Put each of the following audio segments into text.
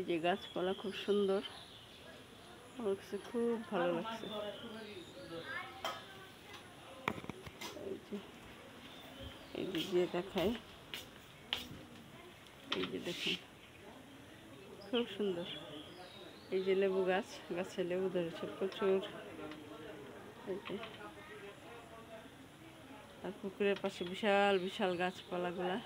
এই যে গাছপালা খুব সুন্দর, আমার কাছে খুব ভালো লাগছে। এই যে দেখায়, এই যে দেখুন খুব সুন্দর। এই যে লেবু গাছ, গাছে লেবু ধরেছে প্রচুর। এই যে আর পুকুরের পাশে বিশাল বিশাল গাছপালাগুলা।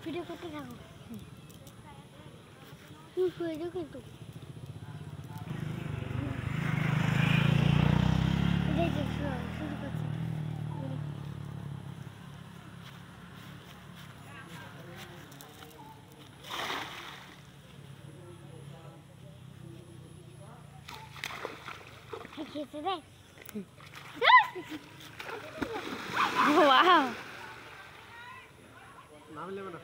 ভিডিও করতে থাকো, তুমি শুয়ে যাও কিন্তু। শুরু করছে। খেয়েছে রে। ওয়াও, নাম নেবে না।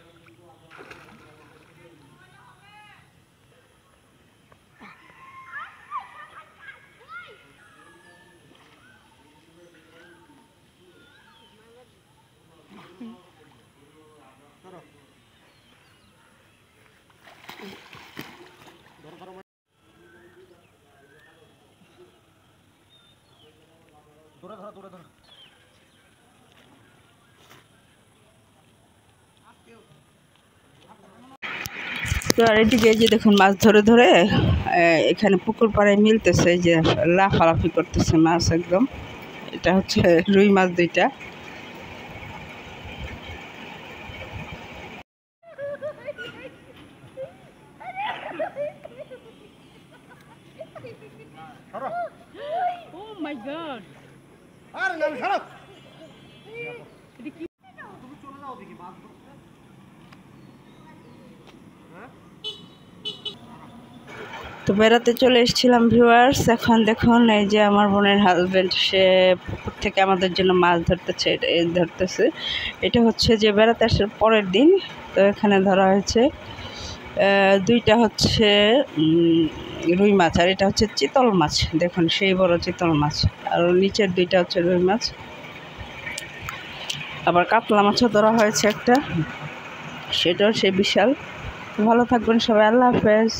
তো আর এদিকে যে দেখুন মাছ ধরে ধরে এখানে পুকুর পাড়ে মিলতেছে, যে লাফালাফি করতেছে মাছ একদম। এটা হচ্ছে রুই মাছ দুইটা। Oh my God! আরে না ছাড়ো। এটা কি? তুমি চলে যাও দেখি মাছ ধরতে। হ্যাঁ? তো বেড়াতে চলে এসেছিলাম ভিউয়ার্স। এখন দেখুন এই যে আমার বোনের হাজবেন্ড, সে পুকুর থেকে আমাদের জন্য মাছ ধরতেছে। এটা হচ্ছে যে বেড়াতে আসার পরের দিন। তো এখানে ধরা হয়েছে দুইটা হচ্ছে রুই মাছ, আর এটা হচ্ছে চিতল মাছ। দেখুন সেই বড় চিতল মাছ, আর নিচের দুইটা হচ্ছে রুই মাছ। আবার কাতলা মাছও ধরা হয়েছে একটা, সেটাও সে বিশাল। ভালো থাকবেন সবাই, আল্লাহ হাফেজ।